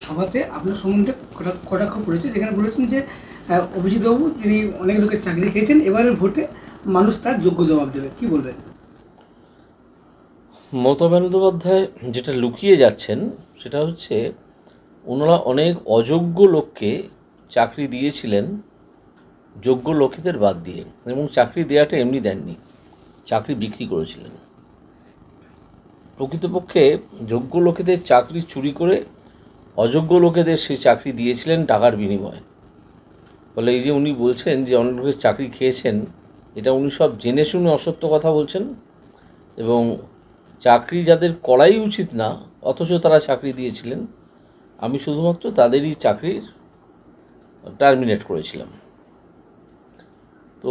সভাতে আপনার সম্বন্ধে কটাক্ষ করেছে, যেখানে বলেছেন যে অভিজিৎবাবু তিনি অনেক লোকের চাকরি খেয়েছেন, এবারের ভোটে মানুষ তার যোগ্য জবাব দেবে, কি বলবেন? মমতা বন্দ্যোপাধ্যায় যেটা লুকিয়ে যাচ্ছেন সেটা হচ্ছে ওনারা অনেক অযোগ্য লোককে চাকরি দিয়েছিলেন যোগ্য লোকেদের বাদ দিয়ে, এবং চাকরি দেওয়াটা এমনি দেননি, চাকরি বিক্রি করেছিলেন। প্রকৃতপক্ষে যোগ্য লোকেদের চাকরি চুরি করে অযোগ্য লোকেদের সেই চাকরি দিয়েছিলেন টাকার বিনিময়ে। ফলে এই যে উনি বলছেন যে অনেক লোকের চাকরি খেয়েছেন, এটা উনি সব জেনে শুনে অসত্য কথা বলছেন, এবং চাকরি যাদের করাই উচিত না অথচ তারা চাকরি দিয়েছিলেন, আমি শুধুমাত্র তাদেরই চাকরির টার্মিনেট করেছিলাম। তো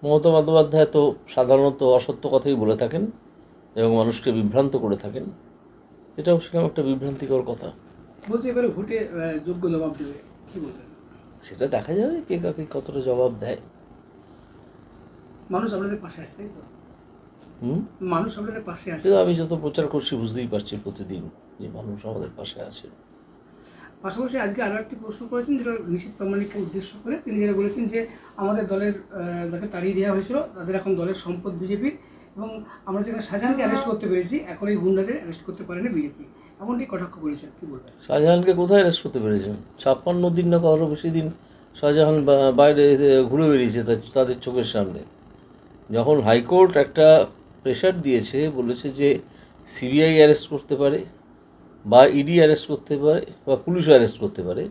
মমতা বন্দ্যোপাধ্যায় তো সাধারণত অসত্য কথাই বলে থাকেন এবং মানুষকে বিভ্রান্ত করে থাকেন, এটাও সেরকম একটা বিভ্রান্তিকর কথা। বলছে এবারে ভোটে যোগ্য জবাব দেবে, কি বলবেন? সেটা দেখা যাবে কে কাকে কতটা জবাব দেয়। মানুষ আপনাদের পাশে আছে, তাই তো? মানুষ আপনাদের পাশে আছে। আমি যত প্রচার করছি বুঝতেই পারছি প্রতিদিন যে মানুষ আমাদের পাশে আছে। পাশাপাশি আজকে আরও একটি প্রশ্ন করেছেন যেটা নিশীথ প্রামাণিককে উদ্দেশ্য করে, তিনি যেটা বলেছেন যে আমাদের দলের যাকে তাড়িয়ে দেওয়া হয়েছিল তাদের এখন দলের সম্পদ বিজেপির, এবং আমরা যেখানে শাহজাহানকে অ্যারেস্ট করতে পেরেছি এখন এই গুন্ডাদের অ্যারেস্ট করতে পারেনি বিজেপি, এমনটি কটাক্ষ করেছেন, কি বলবেন? শাহজাহানকে কোথায় অ্যারেস্ট করতে পেরেছেন? 56 দিন না কারো বেশি দিন শাহজাহান বাইরে ঘুরে বেরিয়েছে তাদের চোখের সামনে। যখন হাইকোর্ট একটা প্রেশার দিয়েছে, বলেছে যে সিবিআই অ্যারেস্ট করতে পারে বা ইডি অ্যারেস্ট করতে পারে বা পুলিশ অ্যারেস্ট করতে পারে,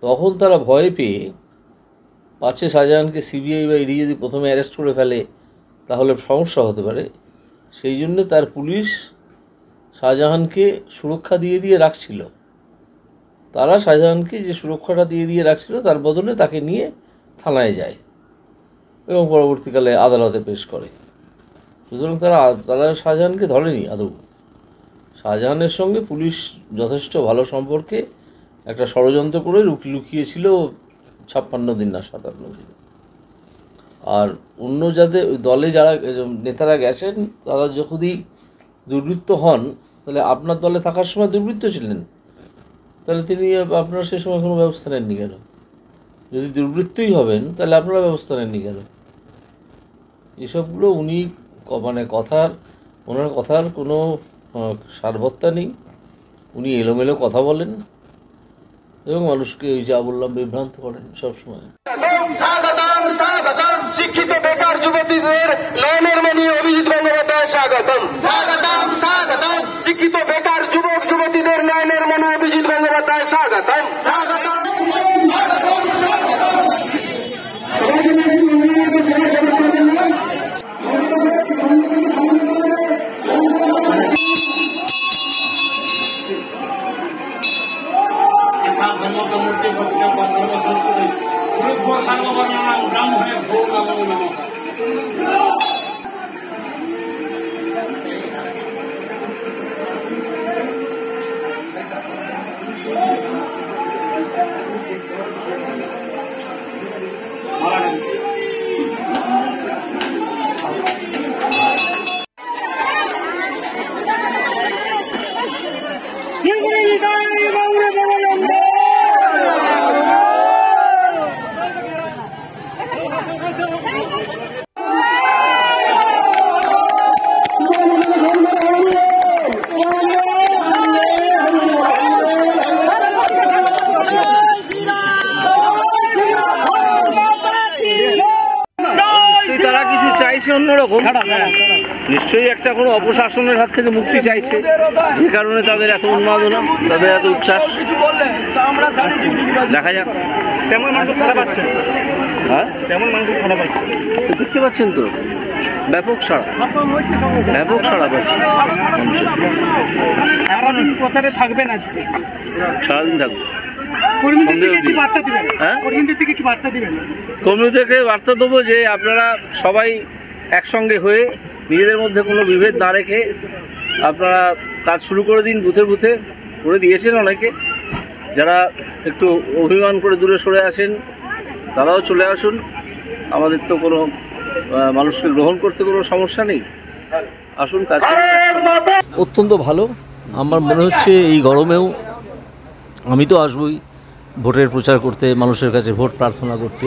তখন তারা ভয় পেয়ে পাচ্ছে শাহজাহানকে সিবিআই বা ইডি যদি প্রথমে অ্যারেস্ট করে ফেলে তাহলে সমস্যা হতে পারে, সেই জন্য তার পুলিশ শাহজাহানকে সুরক্ষা দিয়ে রাখছিল। তারা শাহজাহানকে যে সুরক্ষাটা দিয়ে রাখছিল তার বদলে তাকে নিয়ে থানায় যায় এবং পরবর্তীকালে আদালতে পেশ করে। সুতরাং তারা শাহজাহানকে ধরেনি আদৌ। শাহজাহানের সঙ্গে পুলিশ যথেষ্ট ভালো সম্পর্কে একটা ষড়যন্ত্র করে লুকিয়েছিল 56 দিন না 57 দিন। আর অন্য যাদের দলে যারা নেতারা গেছেন তারা যদি দুর্বৃত্ত হন, তাহলে আপনার দলে থাকার সময় দুর্বৃত্ত ছিলেন, তাহলে তিনি আপনারা সে সময় কোনো ব্যবস্থা নেননি কেন? যদি দুর্বৃত্তই হবেন তাহলে আপনারা ব্যবস্থা নেননি কেন? এসবগুলো উনি মানে ওনার কথার কোনো সারবত্তা নেই। উনি এলোমেলো কথা বলেন এবং মানুষকে ওই যা বললাম বিভ্রান্ত করেন সবসময়। শিক্ষিত বেকার যুবতীদের লাইনের মনি অভিজিৎ বন্দ্যোপাধ্যায় স্বাগতম। শিক্ষিত বেকার যুবক যুবতীদের লাইনের মনি অভিজিৎ বন্দ্যোপাধ্যায় স্বাগতম। অন্যরকম নিশ্চয়ই একটা কোনো অপশাসনের হাত থেকে মুক্তি চাইছে, যে কারণে তাদের এত উন্মাদনা, তাদের এত উচ্ছ্বাস। দেখা যাক কেমন মানুষ সাড়া পাচ্ছে। হ্যাঁ, কেমন মানুষ সাড়া পাচ্ছে দেখতে পাচ্ছেন তো, ব্যাপক সাড়া পাচ্ছে। প্রচারে থাকবেন আজকে, সারাদিন থাকবে। কর্মীদেরকে বার্তা দেবো যে আপনারা সবাই একসঙ্গে হয়ে নিজেদের মধ্যে কোনো বিভেদ না রেখে আপনারা কাজ শুরু করে দিন। বুথে করে দিয়েছেন অনেকে, যারা একটু অভিমান করে দূরে সরে আসেন তারাও চলে আসুন। আমাদের তো কোনো মানুষকে গ্রহণ করতে কোনো সমস্যা নেই, আসুন কাজ করুন। অত্যন্ত ভালো। আমার মনে হচ্ছে এই গরমেও আমি তো আসবই ভোটের প্রচার করতে, মানুষের কাছে ভোট প্রার্থনা করতে,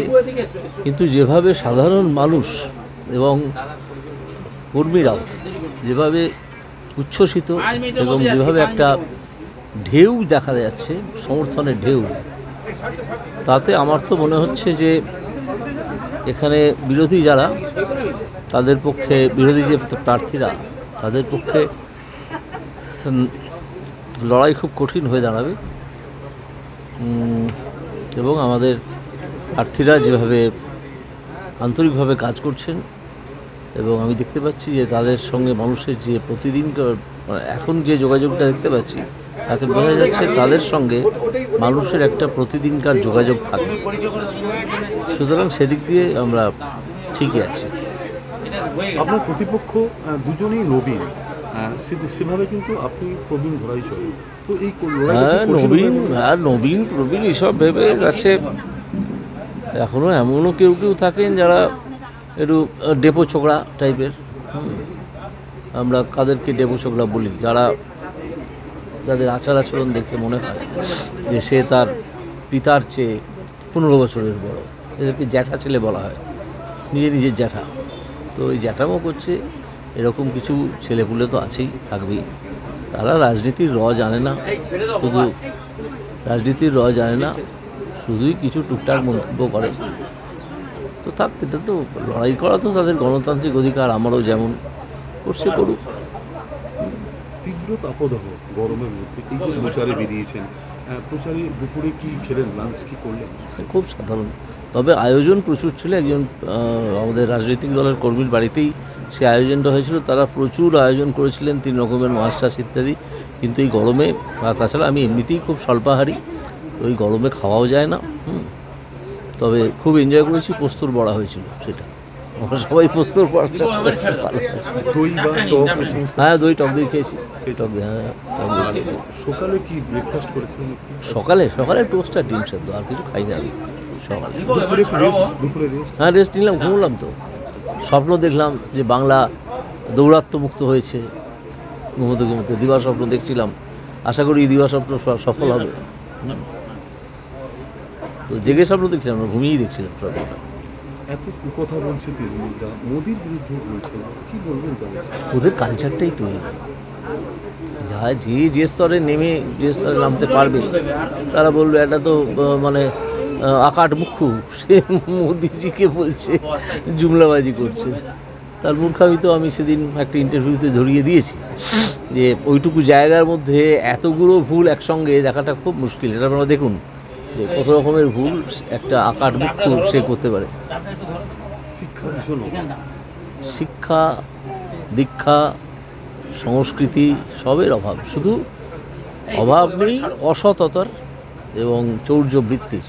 কিন্তু যেভাবে সাধারণ মানুষ এবং কর্মীরাও যেভাবে উচ্ছ্বসিত এবং যেভাবে একটা ঢেউ দেখা যাচ্ছে, সমর্থনের ঢেউ, তাতে আমার তো মনে হচ্ছে যে এখানে বিরোধী যারা, তাদের পক্ষে, বিরোধী যে প্রার্থীরা, তাদের পক্ষে লড়াই খুব কঠিন হয়ে দাঁড়াবে। এবং আমাদের প্রার্থীরা যেভাবে আন্তরিকভাবে কাজ করছেন, এবং আমি দেখতে পাচ্ছি যে তাদের সঙ্গে মানুষের যে প্রতিদিনকার, এখন যে যোগাযোগটা দেখতে পাচ্ছি, তাতে বোঝা যাচ্ছে তাদের সঙ্গে মানুষের একটা প্রতিদিনকার যোগাযোগ থাকে। সুতরাং সেদিক দিয়ে আমরা ঠিকই আছি। আপনার প্রতিপক্ষ দুজনেই নবীন, সেভাবে কিন্তু আপনি প্রবীণ ধরাই চলে। তো এই নবীন প্রবীণ এসব ভেবে যাচ্ছে। এখনও এমনও কেউ কেউ থাকেন যারা একটু ডেপো ছোকরা টাইপের। আমরা কাদেরকে ডেপো ছোকরা বলি? যাদের আচার আচরণ দেখে মনে হয় যে সে তার পিতার চেয়ে 15 বছরের বড়। এদেরকে জ্যাঠা ছেলে বলা হয়, নিজের জ্যাঠা। তো ওই জ্যাঠামো করছে, এরকম কিছু ছেলেপুলে তো আছেই, থাকবেই। তারা রাজনীতির জানে না, শুধুই কিছু টুকটাক মন্তব্য করে। তো থাক, এটা তো লড়াই করা তো তাদের গণতান্ত্রিক অধিকার, আমারও যেমন করছে করুক। তীব্র তাপদাহ গরমের মধ্যে এই যে প্রচারে বেরিয়েছেন, প্রচারে দুপুরে কি খেলেন, লাঞ্চ কি করলেন? খুব সাধারণ, তবে আয়োজন প্রচুর ছিল। একজন আমাদের রাজনৈতিক দলের কর্মীর বাড়িতেই সে আয়োজনটা হয়েছিল। তারা প্রচুর আয়োজন করেছিলেন, 3 রকমের মাছ টাছ ইত্যাদি। কিন্তু এই গরমে, আর তাছাড়া আমি এমনিতেই খুব স্বল্পাহারী, ওই গরমে খাওয়াও যায় না। তবে খুব এনজয় করেছি। পোস্তর বড়া হয়েছিল, সেটা আমরা সবাই পোস্তর বড়াটা, হ্যাঁ দই টক দই খেয়েছি। সকালে কি ব্রেকফাস্ট করেছিলেন? সকালে টোস্ট আর ডিম সেদ্ধ, আর কিছু খাই না আমি সকালে। দুপুরে রেস্ট? হ্যাঁ, রেস্ট নিলাম, ঘুমলাম। তো স্বপ্ন দেখলাম যে বাংলা দৌরাত্মমুক্ত হয়েছে, ঘুমোতে দিবা স্বপ্ন দেখছিলাম। আশা করি দিবা স্বপ্ন সফল হবে। তো জেগে স্বপ্ন দেখছিলাম না, ঘুমিয়েই দেখছিলাম স্বপ্নটা। এত কথা বলছে তৃণমূলরা, মোদির বিরুদ্ধে বলছে, কি বলবেন তাহলে? ওদের কালচারটাই তৈরি, যে স্তরে নেমে যে স্তরে নামতে পারবে, তারা বলবে এটা তো মানে আকাট মুখ্যু, সে মোদিজিকে বলছে, জুমলাবাজি করছে। তার মূর্খামি তো আমি সেদিন একটা ইন্টারভিউতে ধরিয়ে দিয়েছি যে ওইটুকু জায়গার মধ্যে এতগুলো ভুল একসঙ্গে দেখাটা খুব মুশকিল। এটা আপনারা দেখুন যে কত রকমের ভুল একটা আকাট মুখ্যু সে করতে পারে। শিক্ষা, দীক্ষা, সংস্কৃতি সবের অভাব, শুধু অভাব নেই অসততার এবং চৌর্যবৃত্তির।